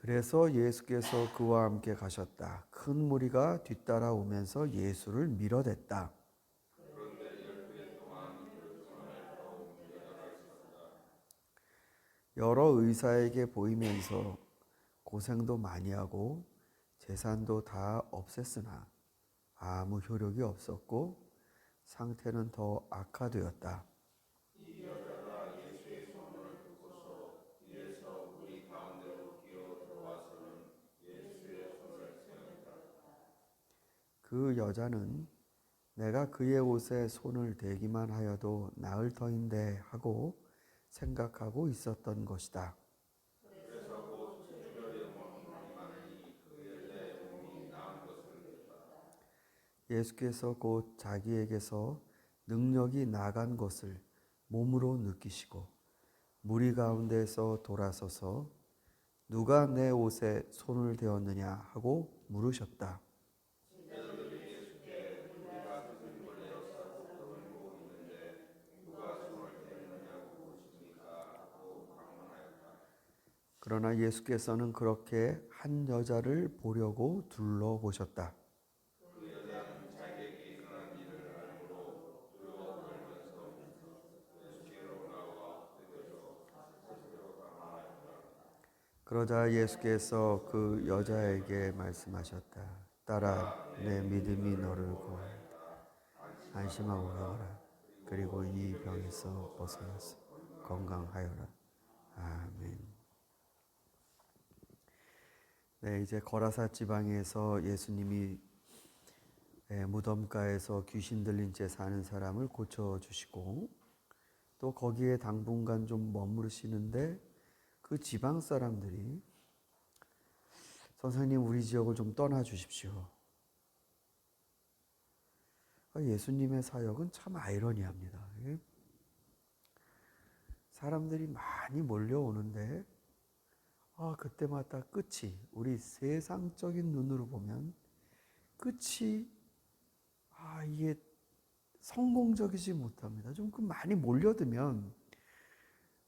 그래서 예수께서 그와 함께 가셨다. 큰 무리가 뒤따라오면서 예수를 밀어댔다. 여러 의사에게 보이면서 고생도 많이 하고 재산도 다 없앴으나 아무 효력이 없었고 상태는 더 악화되었다. 그 여자는 내가 그의 옷에 손을 대기만 하여도 나을 터인데 하고 생각하고 있었던 것이다. 예수께서 곧 자기에게서 능력이 나간 것을 몸으로 느끼시고 무리 가운데서 돌아서서 누가 내 옷에 손을 대었느냐 하고 물으셨다. 그러나 예수께서는 그렇게 한 여자를 보려고 둘러보셨다. 그러자 예수께서 그 여자에게 말씀하셨다. 딸아, 내 믿음이 너를 구하였다. 안심하고 가거라. 그리고 이 병에서 벗어나서 건강하여라. 아멘. 네, 이제 거라사 지방에서 예수님이 무덤가에서 귀신 들린 채 사는 사람을 고쳐주시고 또 거기에 당분간 좀 머무르시는데 그 지방 사람들이 선생님 우리 지역을 좀 떠나 주십시오. 예수님의 사역은 참 아이러니합니다. 사람들이 많이 몰려오는데 그때마다 끝이 우리 세상적인 눈으로 보면 끝이 이게 성공적이지 못합니다. 좀 많이 몰려들면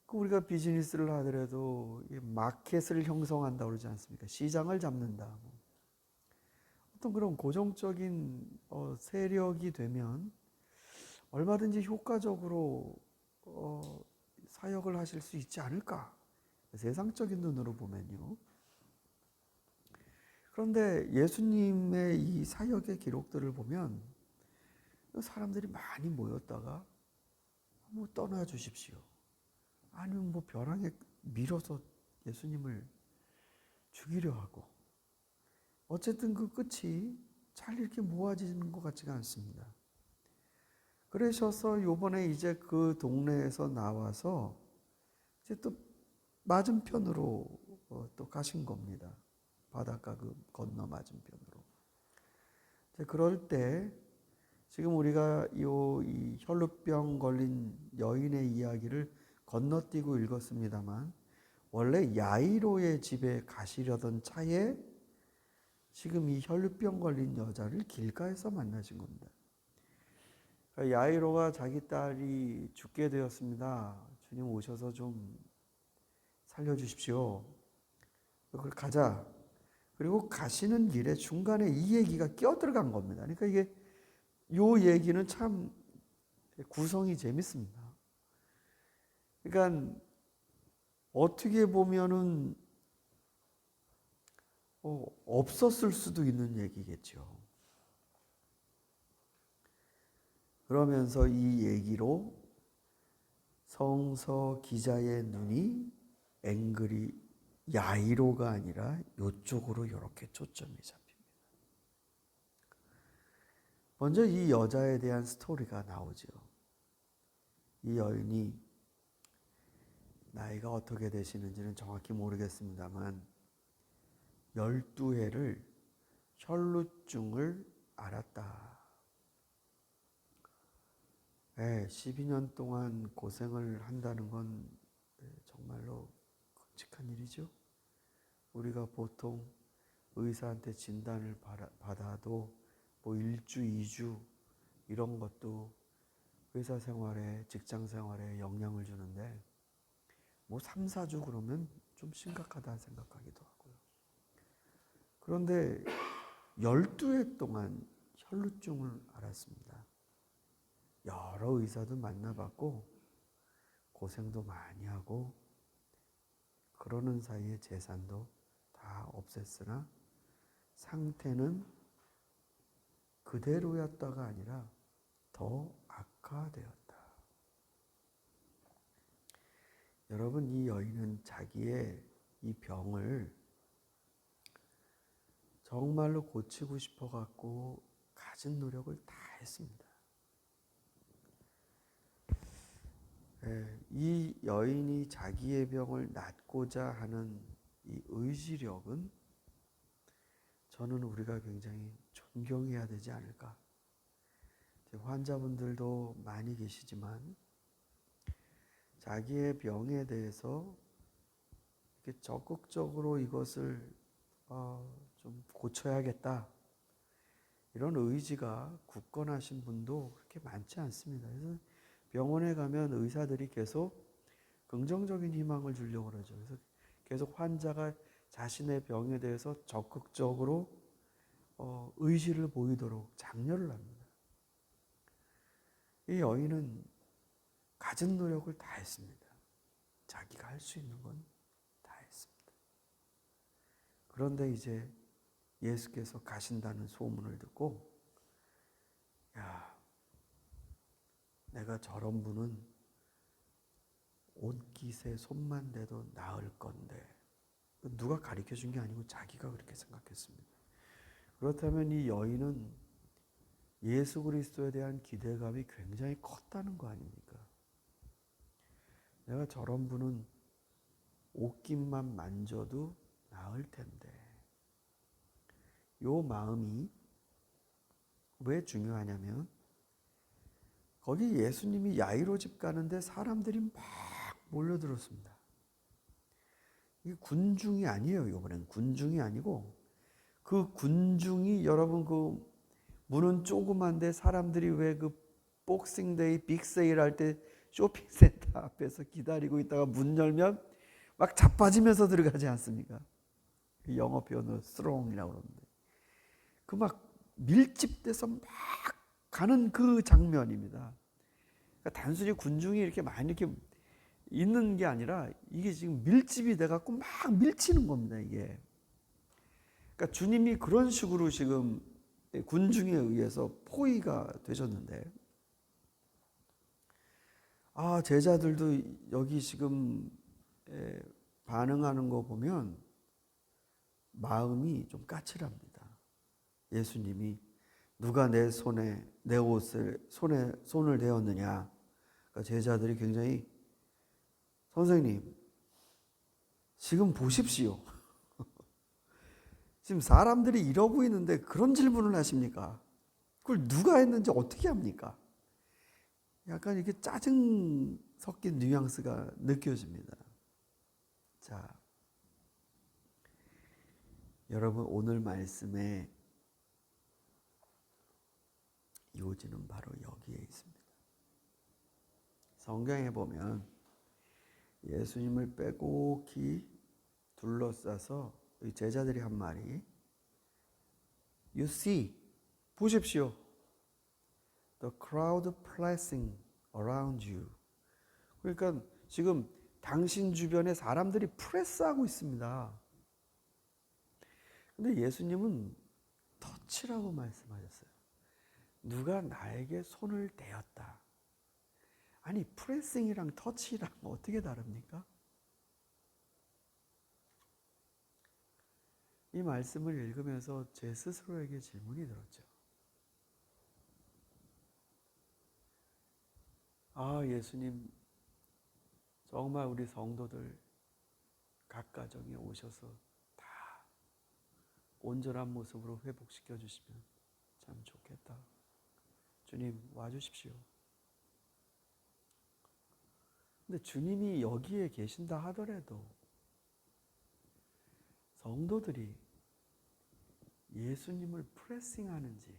우리가 비즈니스를 하더라도 마켓을 형성한다고 그러지 않습니까? 시장을 잡는다. 어떤 그런 고정적인 세력이 되면 얼마든지 효과적으로 사역을 하실 수 있지 않을까? 세상적인 눈으로 보면요. 그런데 예수님의 이 사역의 기록들을 보면 사람들이 많이 모였다가 떠나 주십시오. 아니면 벼랑에 밀어서 예수님을 죽이려 하고 어쨌든 그 끝이 잘 이렇게 모아지는 것 같지가 않습니다. 그러셔서 요번에 이제 그 동네에서 나와서 이제 또 맞은편으로 또 가신 겁니다. 바닷가 그 건너 맞은편으로. 그럴 때 지금 우리가 이 혈루병 걸린 여인의 이야기를 건너뛰고 읽었습니다만 원래 야이로의 집에 가시려던 차에 지금 이 혈루병 걸린 여자를 길가에서 만나신 겁니다. 야이로가 자기 딸이 죽게 되었습니다. 주님 오셔서 좀 살려주십시오. 그걸 가자. 그리고 가시는 길에 중간에 이 얘기가 끼어들어간 겁니다. 그러니까 이게 요 얘기는 참 구성이 재밌습니다. 그러니까 어떻게 보면은 없었을 수도 있는 얘기겠죠. 그러면서 이 얘기로 성서 기자의 눈이 앵글이 야이로가 아니라 이쪽으로 이렇게 초점이 잡힙니다. 먼저 이 여자에 대한 스토리가 나오죠. 이 여인이 나이가 어떻게 되시는지는 정확히 모르겠습니다만 12해를 혈루증을 앓았다. 12년 동안 고생을 한다는 건 정말로 끔찍한 일이죠. 우리가 보통 의사한테 진단을 받아도 1주, 2주 이런 것도 회사 생활에, 직장 생활에 영향을 주는데 3, 4주 그러면 좀 심각하다 생각하기도 하고요. 그런데 12해 동안 혈루증을 앓았습니다. 여러 의사도 만나봤고 고생도 많이 하고 그러는 사이에 재산도 다 없앴으나 상태는 그대로였다가 아니라 더 악화되었다. 여러분, 이 여인은 자기의 이 병을 정말로 고치고 싶어 갖고 가진 노력을 다 했습니다. 이 여인이 자기의 병을 낫고자 하는 이 의지력은 저는 우리가 굉장히 존경해야 되지 않을까. 환자분들도 많이 계시지만 자기의 병에 대해서 이렇게 적극적으로 이것을 좀 고쳐야겠다, 이런 의지가 굳건하신 분도 그렇게 많지 않습니다. 그래서 병원에 가면 의사들이 계속 긍정적인 희망을 주려고 그러죠. 그래서 계속 환자가 자신의 병에 대해서 적극적으로 의지를 보이도록 장려를 합니다. 이 여인은 가진 노력을 다 했습니다. 자기가 할 수 있는 건 다 했습니다. 그런데 이제 예수께서 가신다는 소문을 듣고, 야, 내가 저런 분은 옷깃에 손만 대도 나을 건데, 누가 가르쳐 준 게 아니고 자기가 그렇게 생각했습니다. 그렇다면 이 여인은 예수 그리스도에 대한 기대감이 굉장히 컸다는 거 아닙니까? 내가 저런 분은 옷깃만 만져도 나을 텐데. 요 마음이 왜 중요하냐면, 거기 예수님이 야이로 집 가는데 사람들이 막 몰려들었습니다. 이게 군중이 아니에요. 이번엔 군중이 아니고, 그 군중이, 여러분 그 문은 조그만데 사람들이 왜 그 복싱데이 빅세일 할 때 쇼핑센터 앞에서 기다리고 있다가 문 열면 막 자빠지면서 들어가지 않습니까? 영어 표현으로 스롱이라고 그러는데, 그 막 밀집돼서 막 가는 그 장면입니다. 그러니까 단순히 군중이 이렇게 많이 이렇게 있는 게 아니라 이게 지금 밀집이 돼갖고 막 밀치는 겁니다, 이게. 그러니까 주님이 그런 식으로 지금 군중에 의해서 포위가 되셨는데, 제자들도 여기 지금 반응하는 거 보면 마음이 좀 까칠합니다. 예수님이 누가 내 손에, 내 옷을 손을 대었느냐. 그러니까 제자들이 굉장히, 선생님, 지금 보십시오. 지금 사람들이 이러고 있는데 그런 질문을 하십니까? 그걸 누가 했는지 어떻게 합니까? 약간 이렇게 짜증 섞인 뉘앙스가 느껴집니다. 자, 여러분, 오늘 말씀의 요지는 바로 여기에 있습니다. 성경에 보면 예수님을 빼곡히 둘러싸서 제자들이 한 말이, You see, 보십시오. The crowd pressing around you. 그러니까 지금 당신 주변에 사람들이 프레스하고 있습니다. 근데 예수님은 터치라고 말씀하셨어요. 누가 나에게 손을 대었다. 아니, 프레싱이랑 터치랑 어떻게 다릅니까? 이 말씀을 읽으면서 제 스스로에게 질문이 들었죠. 예수님, 정말 우리 성도들 각 가정에 오셔서 다 온전한 모습으로 회복시켜 주시면 참 좋겠다. 주님, 와주십시오. 근데 주님이 여기에 계신다 하더라도 성도들이 예수님을 프레싱하는지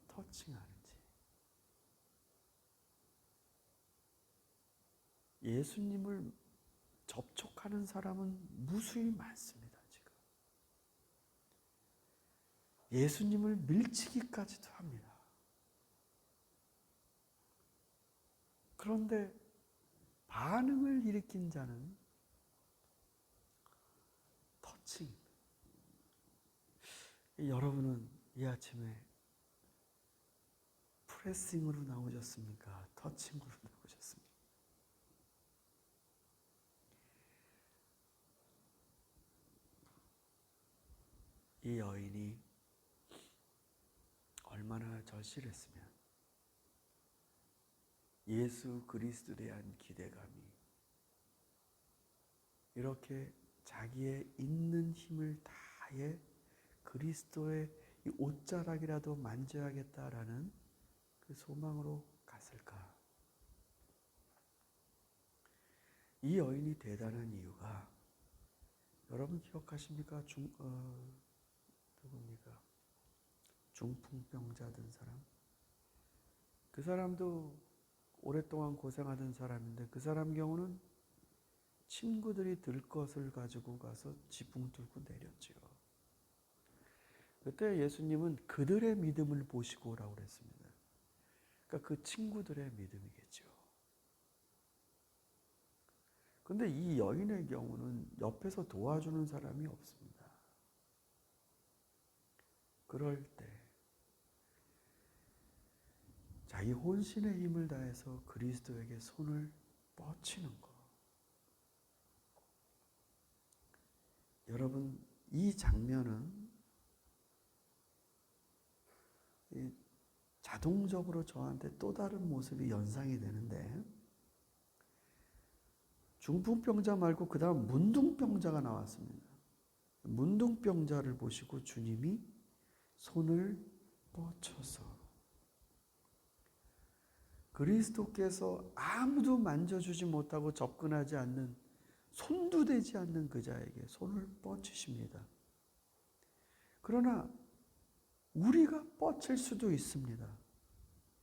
터칭하는지, 예수님을 접촉하는 사람은 무수히 많습니다, 지금. 예수님을 밀치기까지도 합니다. 그런데 반응을 일으킨 자는 터칭. 여러분은 이 아침에 프레싱으로 나오셨습니까? 터칭으로 나오셨습니까? 이 여인이 얼마나 절실했으면 예수 그리스도에 대한 기대감이 이렇게 자기의 있는 힘을 다해 그리스도의 이 옷자락이라도 만져야겠다라는 그 소망으로 갔을까? 이 여인이 대단한 이유가 여러분 기억하십니까? 누굽니까? 중풍병자 든 사람. 그 사람도 오랫동안 고생하던 사람인데 그 사람 경우는 친구들이 들 것을 가지고 가서 지붕 뚫고 내렸지요. 그때 예수님은 그들의 믿음을 보시고 오라고 그랬습니다. 그러니까 그 친구들의 믿음이겠죠. 그런데 이 여인의 경우는 옆에서 도와주는 사람이 없습니다. 그럴 때 자기 혼신의 힘을 다해서 그리스도에게 손을 뻗치는 것. 여러분, 이 장면은 자동적으로 저한테 또 다른 모습이 연상이 되는데 중풍병자 말고 그 다음 문둥병자가 나왔습니다. 문둥병자를 보시고 주님이 손을 뻗쳐서 그리스도께서 아무도 만져주지 못하고 접근하지 않는 손도 대지 않는 그 자에게 손을 뻗치십니다. 그러나 우리가 뻗칠 수도 있습니다.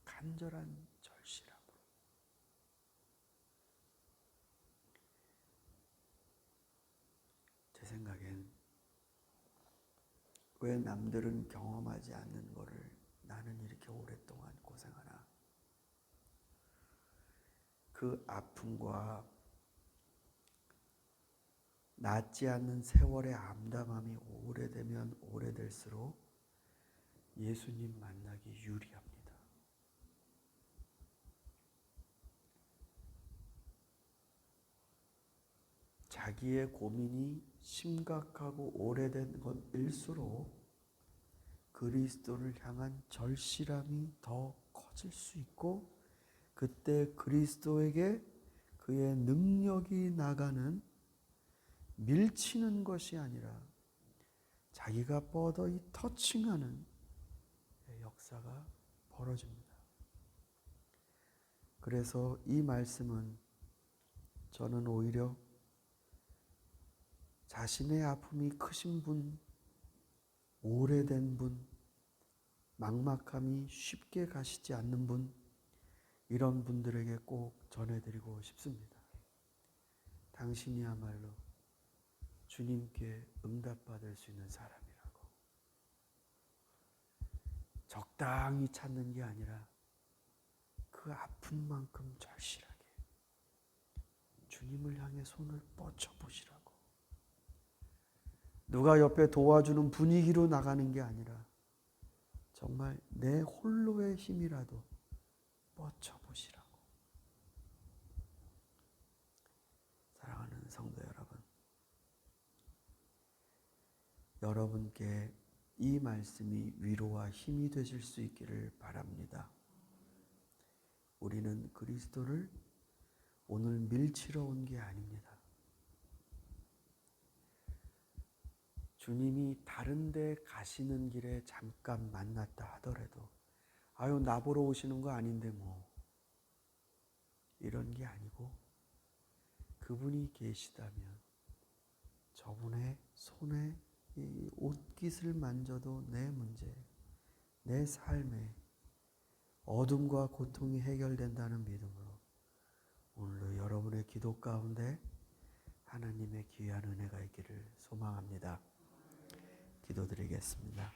간절한 절실함으로. 제 생각엔 왜 남들은 경험하지 않는 거를 나는 이렇게 오랫동안 고생하나? 그 아픔과 낫지 않는 세월의 암담함이 오래되면 오래될수록 예수님 만나기 유리합니다. 자기의 고민이 심각하고 오래된 것일수록 그리스도를 향한 절실함이 더 커질 수 있고 그때 그리스도에게 그의 능력이 나가는 밀치는 것이 아니라 자기가 뻗어 터칭하는 역사가 벌어집니다. 그래서 이 말씀은 저는 오히려 자신의 아픔이 크신 분, 오래된 분, 막막함이 쉽게 가시지 않는 분, 이런 분들에게 꼭 전해드리고 싶습니다. 당신이야말로 주님께 응답받을 수 있는 사람이라고. 적당히 찾는 게 아니라 그 아픈 만큼 절실하게 주님을 향해 손을 뻗쳐보시라고. 누가 옆에 도와주는 분위기로 나가는 게 아니라 정말 내 홀로의 힘이라도 뻗쳐보시라고. 사랑하는 성도 여러분, 여러분께 이 말씀이 위로와 힘이 되실 수 있기를 바랍니다. 우리는 그리스도를 오늘 밀치러 온 게 아닙니다. 주님이 다른 데 가시는 길에 잠깐 만났다 하더라도 아유 나보러 오시는 거 아닌데 뭐 이런 게 아니고 그분이 계시다면 저분의 손에 이 옷깃을 만져도 내 문제, 내 삶에 어둠과 고통이 해결된다는 믿음으로 오늘도 여러분의 기도 가운데 하나님의 귀한 은혜가 있기를 소망합니다. 기도드리겠습니다.